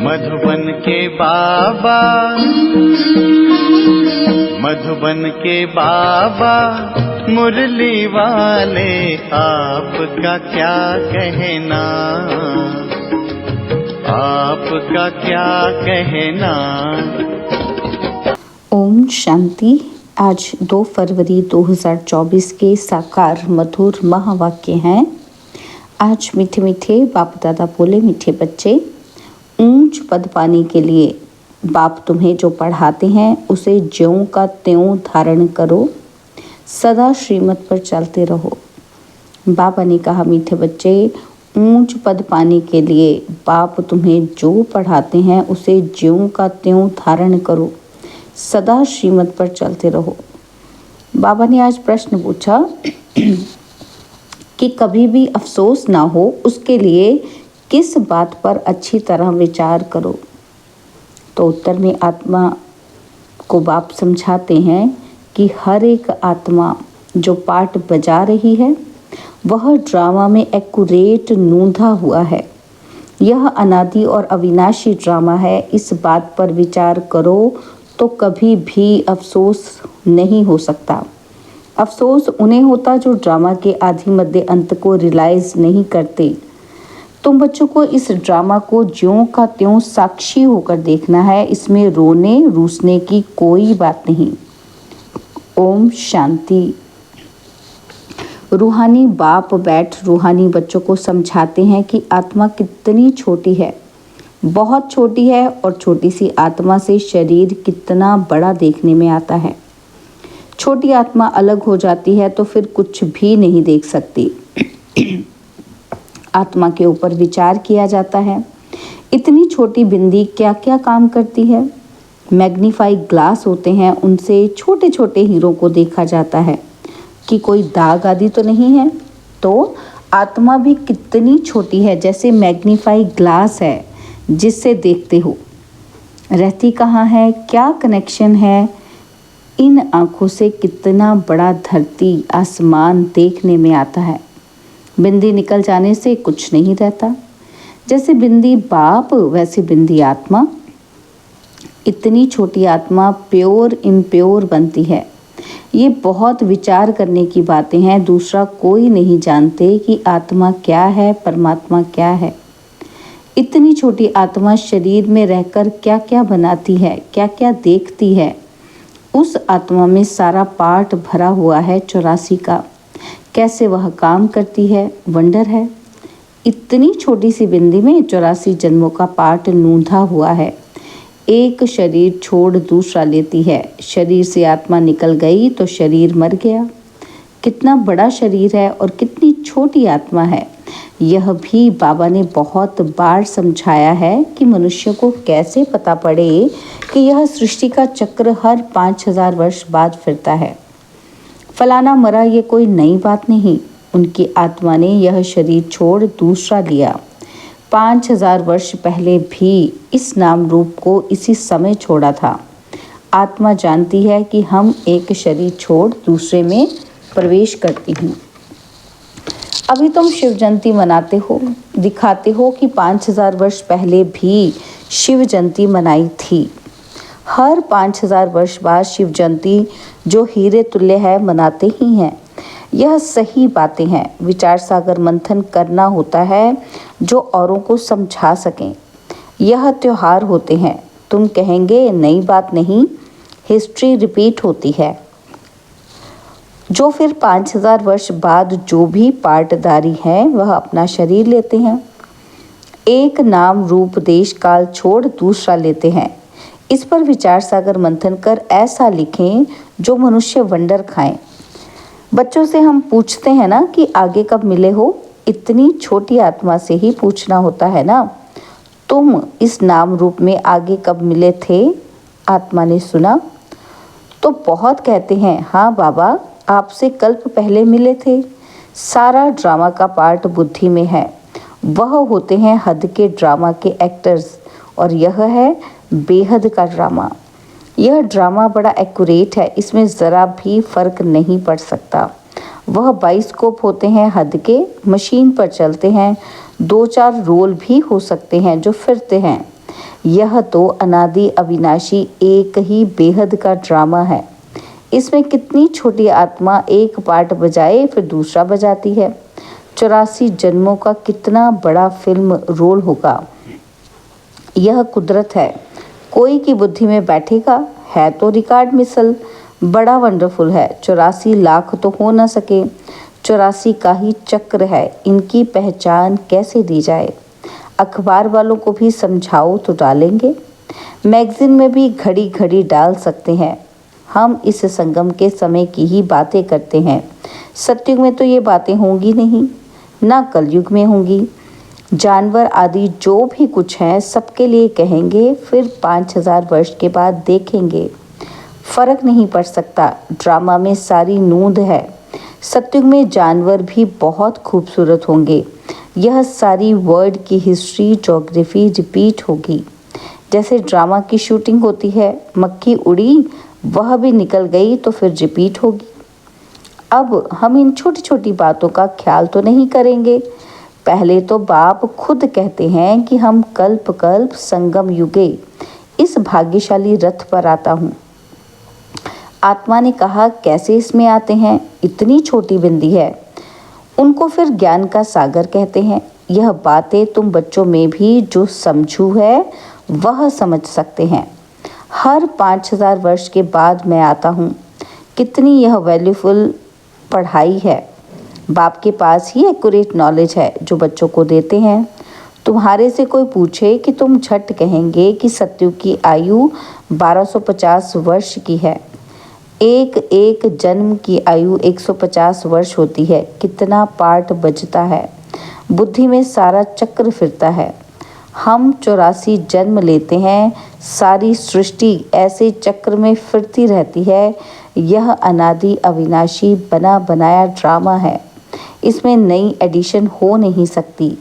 मधुबन के बाबा, मधुबन के बाबा मुरली वाले, आपका क्या कहना, आपका क्या कहना। ओम शांति। आज 2 फरवरी 2024 के साकार मधुर महावाक्य हैं। आज मीठे मीठे बाप दादा बोले, मीठे बच्चे, ऊंच पद पाने के लिए बाप तुम्हें जो पढ़ाते हैं उसे ज्यों का त्यों धारण करो, सदा श्रीमत पर चलते रहो। बाबा ने कहा, मीठे बच्चे, ऊंच पद पाने के लिए बाप तुम्हें जो पढ़ाते हैं उसे ज्यों का त्यों धारण करो, सदा श्रीमत पर चलते रहो। बाबा ने आज प्रश्न पूछा कि कभी भी अफसोस ना हो, उसके लिए किस बात पर अच्छी तरह विचार करो। तो उत्तर में आत्मा को बाप समझाते हैं कि हर एक आत्मा जो पार्ट बजा रही है वह ड्रामा में एक्यूरेट नूंधा हुआ है। यह अनादि और अविनाशी ड्रामा है। इस बात पर विचार करो तो कभी भी अफसोस नहीं हो सकता। अफसोस उन्हें होता जो ड्रामा के आदि मध्य अंत को रियलाइज नहीं करते। तुम बच्चों को इस ड्रामा को ज्यों का त्यों साक्षी होकर देखना है। इसमें रोने रूसने की कोई बात नहीं। ओम शांति। रूहानी बाप बैठ रूहानी बच्चों को समझाते हैं कि आत्मा कितनी छोटी है, बहुत छोटी है, और छोटी सी आत्मा से शरीर कितना बड़ा देखने में आता है। छोटी आत्मा अलग हो जाती है तो फिर कुछ भी नहीं देख सकती। आत्मा के ऊपर विचार किया जाता है। इतनी छोटी बिंदी क्या क्या काम करती है। मैग्नीफाई ग्लास होते हैं, उनसे छोटे छोटे हीरो को देखा जाता है कि कोई दाग आदि तो नहीं है। तो आत्मा भी कितनी छोटी है, जैसे मैग्नीफाई ग्लास है जिससे देखते हो। रहती कहाँ है, क्या कनेक्शन है, इन आँखों से कितना बड़ा धरती आसमान देखने में आता है। बिंदी निकल जाने से कुछ नहीं रहता। जैसे बिंदी बाप वैसे बिंदी आत्मा। इतनी छोटी आत्मा प्योर इम्प्योर बनती है। ये बहुत विचार करने की बातें हैं। दूसरा कोई नहीं जानते कि आत्मा क्या है, परमात्मा क्या है। इतनी छोटी आत्मा शरीर में रहकर क्या क्या बनाती है, क्या क्या देखती है। उस आत्मा में सारा पार्ट भरा हुआ है 84 का। कैसे वह काम करती है, वंडर है। इतनी छोटी सी बिंदी में 84 जन्मों का पार्ट नूंधा हुआ है। एक शरीर छोड़ दूसरा लेती है। शरीर से आत्मा निकल गई तो शरीर मर गया। कितना बड़ा शरीर है और कितनी छोटी आत्मा है। यह भी बाबा ने बहुत बार समझाया है कि मनुष्य को कैसे पता पड़े कि यह सृष्टि का चक्र हर 5000 वर्ष बाद फिरता है। फलाना मरा, ये कोई नई बात नहीं। उनकी आत्मा ने यह शरीर छोड़ दूसरा लिया। 5000 वर्ष पहले भी इस नाम रूप को इसी समय छोड़ा था। आत्मा जानती है कि हम एक शरीर छोड़ दूसरे में प्रवेश करती हूँ। अभी तुम शिव जयंती मनाते हो, दिखाते हो कि 5000 वर्ष पहले भी शिव जयंती मनाई थी। हर 5000 वर्ष बाद शिव जयंती जो हीरे तुल्य है मनाते ही हैं। यह सही बातें हैं। विचार सागर मंथन करना होता है जो औरों को समझा सकें। यह त्योहार होते हैं। तुम कहेंगे नई बात नहीं, हिस्ट्री रिपीट होती है। जो फिर 5000 वर्ष बाद जो भी पार्टदारी हैं वह अपना शरीर लेते हैं। एक नाम रूप देश काल छोड़ दूसरा लेते हैं। इस पर विचार सागर मंथन कर ऐसा लिखें जो मनुष्य वंडर खाएं। बच्चों से हम पूछते हैं ना कि आगे कब मिले हो। इतनी छोटी आत्मा से ही पूछना होता है ना, तुम इस नाम रूप में आगे कब मिले थे। आत्मा ने सुना तो बहुत कहते हैं, हाँ बाबा, आपसे कल्प पहले मिले थे। सारा ड्रामा का पार्ट बुद्धि में है। वह होते हैं हद के ड्रामा के एक्टर्स, और यह है बेहद का ड्रामा। यह ड्रामा बड़ा एक्यूरेट है। इसमें ज़रा भी फर्क नहीं पड़ सकता। वह बाइस्कोप होते हैं हद के, मशीन पर चलते हैं। 2-4 रोल भी हो सकते हैं जो फिरते हैं। यह तो अनादि अविनाशी एक ही बेहद का ड्रामा है। इसमें कितनी छोटी आत्मा एक पार्ट बजाए फिर दूसरा बजाती है। 84 जन्मों का कितना बड़ा फिल्म रोल होगा। यह कुदरत है, कोई की बुद्धि में बैठेगा। है तो रिकॉर्ड मिसल बड़ा वंडरफुल है। 84 लाख तो हो ना सके, 84 का ही चक्र है। इनकी पहचान कैसे दी जाए? अखबार वालों को भी समझाओ तो डालेंगे, मैगजीन में भी घड़ी घड़ी डाल सकते हैं। हम इस संगम के समय की ही बातें करते हैं। सतयुग में तो ये बातें होंगी नहीं, ना कलयुग में होंगी। जानवर आदि जो भी कुछ हैं सबके लिए कहेंगे, फिर 5000 वर्ष के बाद देखेंगे। फर्क नहीं पड़ सकता, ड्रामा में सारी नूंद है। सतयुग में जानवर भी बहुत खूबसूरत होंगे। यह सारी वर्ल्ड की हिस्ट्री ज्योग्राफी रिपीट होगी। जैसे ड्रामा की शूटिंग होती है, मक्खी उड़ी वह भी निकल गई तो फिर रिपीट होगी। अब हम इन छोटी छोटी बातों का ख्याल तो नहीं करेंगे। पहले तो बाप खुद कहते हैं कि हम कल्प कल्प संगम युगे इस भाग्यशाली रथ पर आता हूँ। आत्मा ने कहा, कैसे इसमें आते हैं? इतनी छोटी बिंदी है। उनको फिर ज्ञान का सागर कहते हैं। यह बातें तुम बच्चों में भी जो समझू है वह समझ सकते हैं। हर 5000 वर्ष के बाद मैं आता हूँ। कितनी यह वैल्यूफुल पढ़ाई है। बाप के पास ही एक्यूरेट नॉलेज है जो बच्चों को देते हैं। तुम्हारे से कोई पूछे कि तुम झट कहेंगे कि सतयुग की आयु 1250 वर्ष की है। एक एक जन्म की आयु 150 वर्ष होती है। कितना पार्ट बचता है, बुद्धि में सारा चक्र फिरता है। हम 84 जन्म लेते हैं, सारी सृष्टि ऐसे चक्र में फिरती रहती है। यह अनादि अविनाशी बना बनाया ड्रामा है। इसमें नई एडिशन हो नहीं सकती।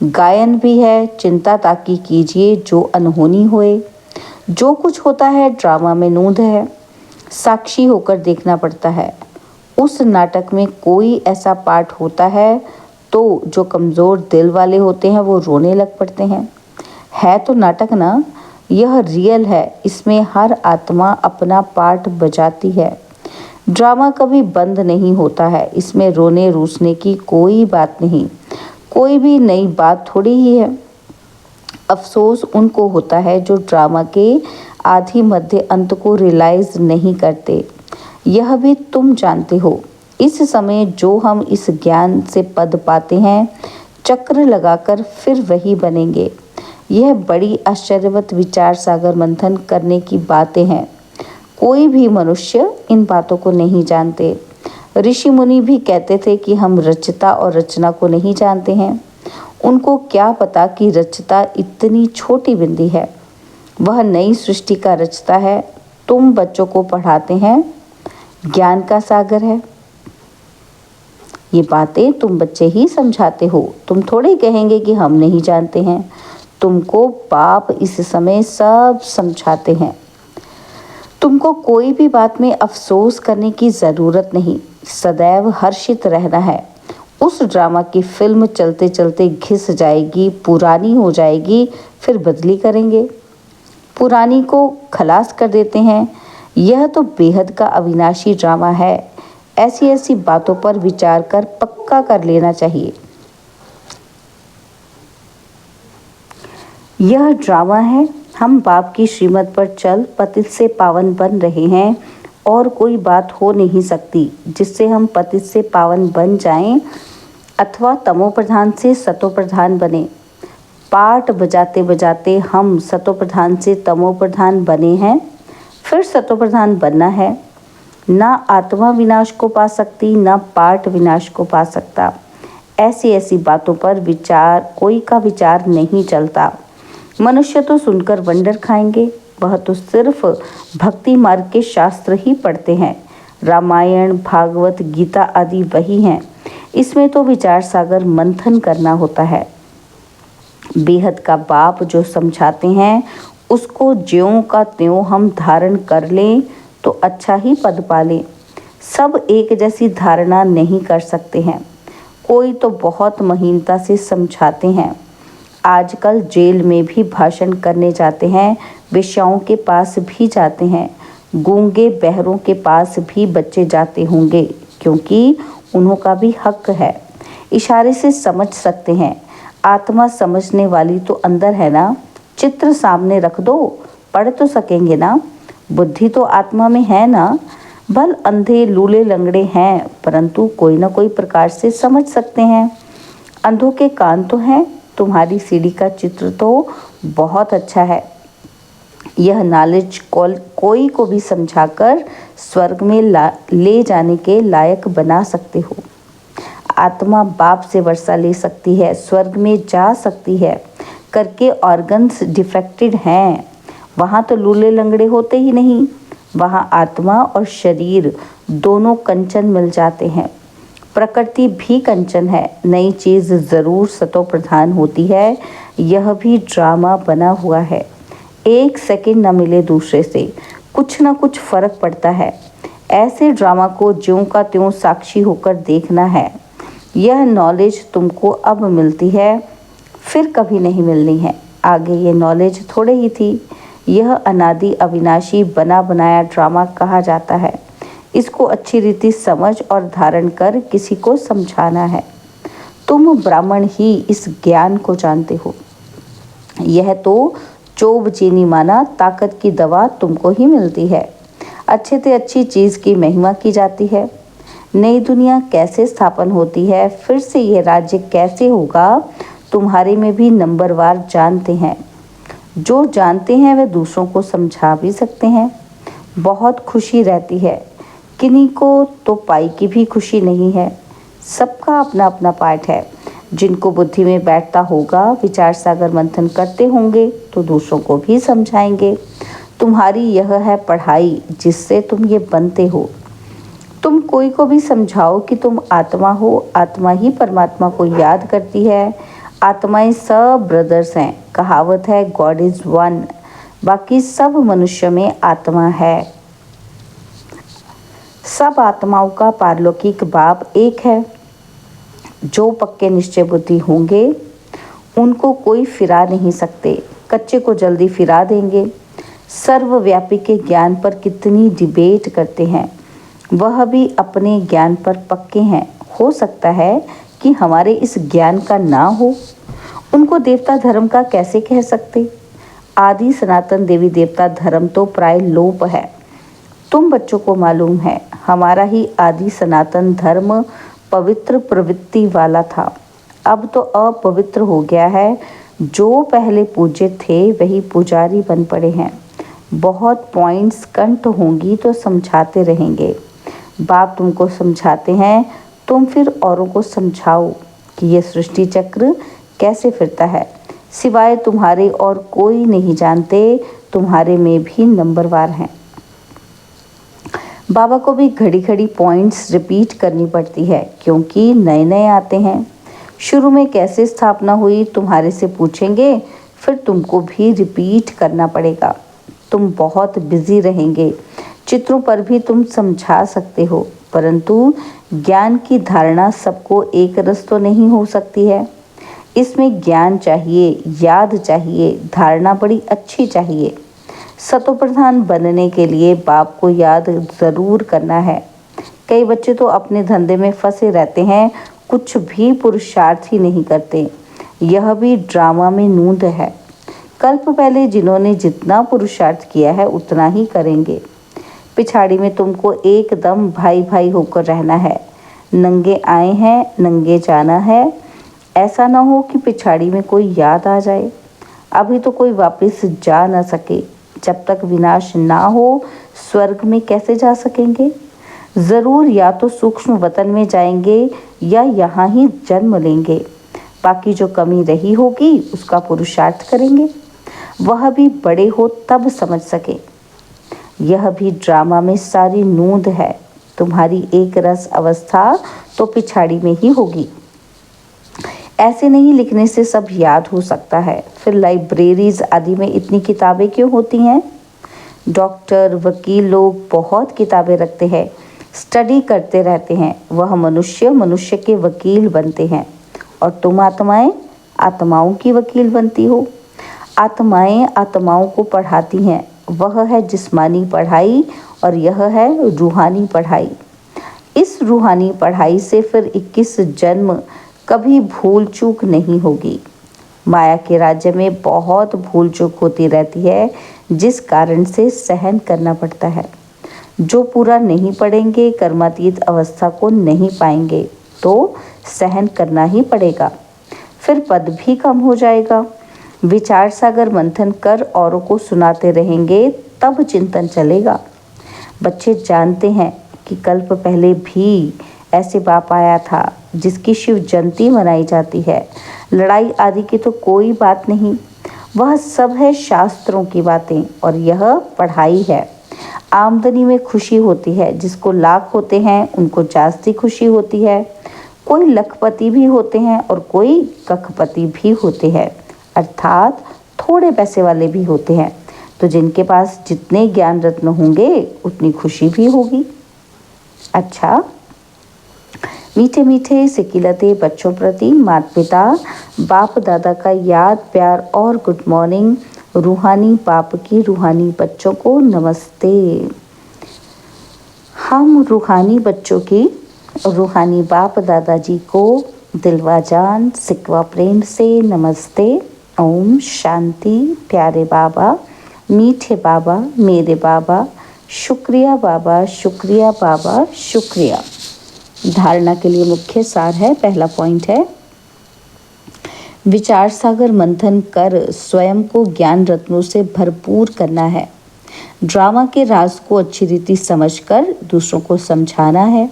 गायन भी है, चिंता ताकि कीजिए जो अनहोनी होए। जो कुछ होता है ड्रामा में नूंद है, साक्षी होकर देखना पड़ता है। उस नाटक में कोई ऐसा पार्ट होता है तो जो कमज़ोर दिल वाले होते हैं वो रोने लग पड़ते हैं। है तो नाटक ना, यह रियल है। इसमें हर आत्मा अपना पार्ट बजाती है। ड्रामा कभी बंद नहीं होता है। इसमें रोने रूसने की कोई बात नहीं, कोई भी नई बात थोड़ी ही है। अफसोस उनको होता है जो ड्रामा के आधि मध्य अंत को रियलाइज नहीं करते। यह भी तुम जानते हो। इस समय जो हम इस ज्ञान से पद पाते हैं, चक्र लगाकर फिर वही बनेंगे। यह बड़ी आश्चर्यवत विचार सागर मंथन करने की बातें हैं। कोई भी मनुष्य इन बातों को नहीं जानते। ऋषि मुनि भी कहते थे कि हम रचता और रचना को नहीं जानते हैं। उनको क्या पता कि रचता इतनी छोटी बिंदी है, वह नई सृष्टि का रचता है। तुम बच्चों को पढ़ाते हैं, ज्ञान का सागर है। ये बातें तुम बच्चे ही समझाते हो। तुम थोड़े कहेंगे कि हम नहीं जानते हैं। तुमको बाप इस समय सब समझाते हैं। तुमको कोई भी बात में अफसोस करने की ज़रूरत नहीं, सदैव हर्षित रहना है। उस ड्रामा की फिल्म चलते चलते घिस जाएगी, पुरानी हो जाएगी, फिर बदली करेंगे। पुरानी को खलास कर देते हैं। यह तो बेहद का अविनाशी ड्रामा है। ऐसी ऐसी बातों पर विचार कर पक्का कर लेना चाहिए। यह ड्रामा है। हम बाप की श्रीमत पर चल पतित से पावन बन रहे हैं और कोई बात हो नहीं सकती जिससे हम पतित से पावन बन जाएं अथवा तमो प्रधान से सतो प्रधान बने। पाठ बजाते बजाते हम सतो प्रधान से तमो प्रधान बने हैं, फिर सतो प्रधान बनना है। ना आत्मा विनाश को पा सकती, ना पाठ विनाश को पा सकता। ऐसी ऐसी बातों पर विचार कोई का विचार नहीं चलता। मनुष्य तो सुनकर वंडर खाएंगे। वह तो सिर्फ भक्ति मार्ग के शास्त्र ही पढ़ते हैं। रामायण, भागवत, गीता आदि वही हैं। इसमें तो विचार सागर मंथन करना होता है। बेहद का बाप जो समझाते हैं उसको ज्यों का त्यों हम धारण कर लें तो अच्छा ही पद पालें। सब एक जैसी धारणा नहीं कर सकते हैं। कोई तो बहुत महीनता से समझाते हैं। आजकल जेल में भी भाषण करने जाते हैं, वेश्याओं के पास भी जाते हैं, गूंगे बहरों के पास भी बच्चे जाते होंगे, क्योंकि उन्हों का भी हक है। इशारे से समझ सकते हैं। आत्मा समझने वाली तो अंदर है ना। चित्र सामने रख दो, पढ़ तो सकेंगे ना। बुद्धि तो आत्मा में है ना। भल अंधे लूले लंगड़े हैं, परंतु कोई ना कोई प्रकार से समझ सकते हैं। अंधों के कान तो हैं। तुम्हारी सीढ़ी का चित्र तो बहुत अच्छा है। यह नॉलेज कोई को भी समझाकर स्वर्ग में ले जाने के लायक बना सकते हो। आत्मा बाप से वर्षा ले सकती है, स्वर्ग में जा सकती है, करके ऑर्गन्स डिफेक्टेड हैं। वहाँ तो लूले लंगड़े होते ही नहीं। वहाँ आत्मा और शरीर दोनों कंचन मिल जाते हैं। प्रकृति भी कंचन है। नई चीज़ ज़रूर सतो प्रधान होती है। यह भी ड्रामा बना हुआ है। एक सेकंड न मिले दूसरे से, कुछ ना कुछ फर्क पड़ता है। ऐसे ड्रामा को ज्यों का त्यों साक्षी होकर देखना है। यह नॉलेज तुमको अब मिलती है, फिर कभी नहीं मिलनी है। आगे ये नॉलेज थोड़े ही थी। यह अनादि अविनाशी बना बनाया ड्रामा कहा जाता है। इसको अच्छी रीति समझ और धारण कर किसी को समझाना है। तुम ब्राह्मण ही इस ज्ञान को जानते हो। यह तो चोब चीनी माना ताकत की दवा तुमको ही मिलती है। अच्छे से अच्छी चीज़ की महिमा की जाती है। नई दुनिया कैसे स्थापन होती है, फिर से यह राज्य कैसे होगा, तुम्हारे में भी नंबरवार जानते हैं। जो जानते हैं वे दूसरों को समझा भी सकते हैं। बहुत खुशी रहती है। किन्हीं को तो पाई की भी खुशी नहीं है। सबका अपना अपना पाठ है। जिनको बुद्धि में बैठता होगा, विचार सागर मंथन करते होंगे तो दूसरों को भी समझाएंगे। तुम्हारी यह है पढ़ाई जिससे तुम ये बनते हो। तुम कोई को भी समझाओ कि तुम आत्मा हो। आत्मा ही परमात्मा को याद करती है। आत्माएं सब ब्रदर्स हैं। कहावत है गॉड इज वन। बाकी सब मनुष्य में आत्मा है। सब आत्माओं का पारलौकिक बाप एक है। जो पक्के निश्चय बुद्धि होंगे उनको कोई फिरा नहीं सकते। कच्चे को जल्दी फिरा देंगे। सर्वव्यापी के ज्ञान पर कितनी डिबेट करते हैं। वह भी अपने ज्ञान पर पक्के हैं। हो सकता है कि हमारे इस ज्ञान का ना हो। उनको देवता धर्म का कैसे कह सकते। आदि सनातन देवी देवता धर्म तो प्राय लोप है। तुम बच्चों को मालूम है, हमारा ही आदि सनातन धर्म पवित्र प्रवृत्ति वाला था। अब तो अपवित्र हो गया है। जो पहले पूज्य थे वही पुजारी बन पड़े हैं। बहुत पॉइंट्स कंठ होंगी तो समझाते रहेंगे। बाप तुमको समझाते हैं, तुम फिर औरों को समझाओ कि यह सृष्टि चक्र कैसे फिरता है। सिवाय तुम्हारे और कोई नहीं जानते। तुम्हारे में भी नंबरवार हैं। बाबा को भी घड़ी घड़ी पॉइंट्स रिपीट करनी पड़ती है, क्योंकि नए नए आते हैं। शुरू में कैसे स्थापना हुई तुम्हारे से पूछेंगे, फिर तुमको भी रिपीट करना पड़ेगा। तुम बहुत बिजी रहेंगे। चित्रों पर भी तुम समझा सकते हो, परंतु ज्ञान की धारणा सबको एक रस तो नहीं हो सकती है। इसमें ज्ञान चाहिए, याद चाहिए, धारणा बड़ी अच्छी चाहिए। सतो प्रधान बनने के लिए बाप को याद ज़रूर करना है। कई बच्चे तो अपने धंधे में फंसे रहते हैं, कुछ भी पुरुषार्थ ही नहीं करते। यह भी ड्रामा में नूंद है। कल्प पहले जिन्होंने जितना पुरुषार्थ किया है उतना ही करेंगे। पिछाड़ी में तुमको एकदम भाई भाई होकर रहना है। नंगे आए हैं, नंगे जाना है। ऐसा ना हो कि पिछाड़ी में कोई याद आ जाए। अभी तो कोई वापस जा ना सके। जब तक विनाश ना हो, स्वर्ग में कैसे जा सकेंगे। ज़रूर या तो सूक्ष्म वतन में जाएंगे या यहाँ ही जन्म लेंगे। बाकी जो कमी रही होगी उसका पुरुषार्थ करेंगे। वह भी बड़े हो तब समझ सके। यह भी ड्रामा में सारी नूंद है। तुम्हारी एक रस अवस्था तो पिछाड़ी में ही होगी। ऐसे नहीं लिखने से सब याद हो सकता है। फिर लाइब्रेरीज आदि में इतनी किताबें क्यों होती हैं। डॉक्टर वकील लोग बहुत किताबें रखते हैं, स्टडी करते रहते हैं। वह मनुष्य मनुष्य के वकील बनते हैं। और तुम आत्माएं आत्माओं की वकील बनती हो। आत्माएं आत्माओं को पढ़ाती हैं, वह है जिस्मानी पढ़ाई और यह है रूहानी पढ़ाई। इस रूहानी पढ़ाई से फिर 21 जन्म कभी भूल चूक नहीं होगी। माया के राज्य में बहुत भूल चूक होती रहती है, जिस कारण से सहन करना पड़ता है। जो पूरा नहीं पढ़ेंगे, कर्मातीत अवस्था को नहीं पाएंगे, तो सहन करना ही पड़ेगा। फिर पद भी कम हो जाएगा। विचार सागर मंथन कर औरों को सुनाते रहेंगे, तब चिंतन चलेगा। बच्चे जानते हैं कि कल्प पहले भी ऐसे बाप आया था जिसकी शिव जयंती मनाई जाती है। लड़ाई आदि की तो कोई बात नहीं, वह सब है शास्त्रों की बातें और यह पढ़ाई है। आमदनी में खुशी होती है, जिसको लाख होते हैं उनको जास्ती खुशी होती है। कोई लखपति भी होते हैं और कोई कखपति भी होते हैं, अर्थात थोड़े पैसे वाले भी होते हैं। तो जिनके पास जितने ज्ञान रत्न होंगे उतनी खुशी भी होगी। अच्छा, मीठे मीठे सिकिलते बच्चों प्रति माता पिता बाप दादा का याद प्यार और गुड मॉर्निंग। रूहानी बाप की रूहानी बच्चों को नमस्ते। हम रूहानी बच्चों की रूहानी बाप दादाजी को दिलवा जान सिकवा प्रेम से नमस्ते। ओम शांति। प्यारे बाबा, मीठे बाबा, मेरे बाबा, शुक्रिया बाबा, शुक्रिया बाबा, शुक्रिया। धारणा के लिए मुख्य सार है, पहला पॉइंट है, विचार सागर मंथन कर स्वयं को ज्ञान रत्नों से भरपूर करना है। ड्रामा के राज को अच्छी रीति समझकर दूसरों को समझाना है।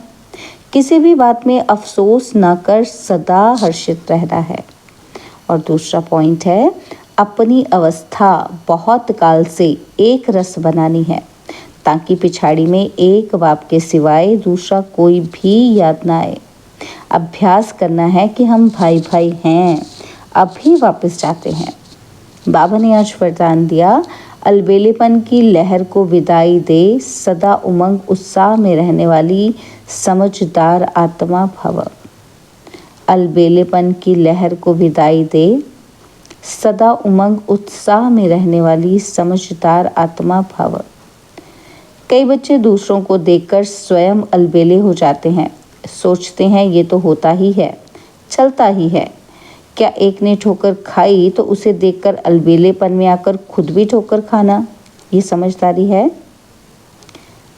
किसी भी बात में अफसोस न कर सदा हर्षित रहना है। और दूसरा पॉइंट है, अपनी अवस्था बहुत काल से एक रस बनानी है, ताकि पिछाड़ी में एक बाप के सिवाय दूसरा कोई भी याद ना आए। अभ्यास करना है कि हम भाई भाई हैं, अभी वापस जाते हैं। बाबा ने आज वरदान दिया, अलबेलेपन की लहर को विदाई दे, सदा उमंग उत्साह में रहने वाली समझदार आत्मा भव। अलबेलेपन की लहर को विदाई दे, सदा उमंग उत्साह में रहने वाली समझदार आत्मा भव। कई बच्चे दूसरों को देखकर स्वयं अलबेले हो जाते हैं, सोचते हैं ये तो होता ही है, चलता ही है। क्या एक ने ठोकर खाई तो उसे देखकर अलबेलेपन में आकर खुद भी ठोकर खाना, ये समझदारी है?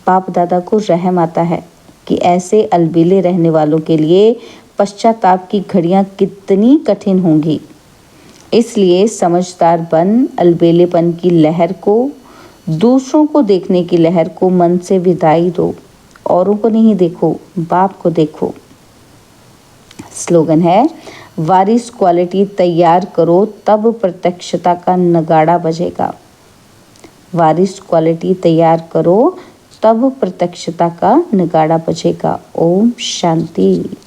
बाप दादा को रहम आता है कि ऐसे अलबेले रहने वालों के लिए पश्चाताप की घड़ियां कितनी कठिन होंगी। इसलिए समझदार बन अलबेलेपन की लहर को, दूसरों को देखने की लहर को मन से विदाई दो। औरों को नहीं देखो, बाप को देखो। स्लोगन है, वारिस क्वालिटी तैयार करो तब प्रत्यक्षता का नगाड़ा बजेगा। वारिस क्वालिटी तैयार करो तब प्रत्यक्षता का नगाड़ा बजेगा। ओम शांति।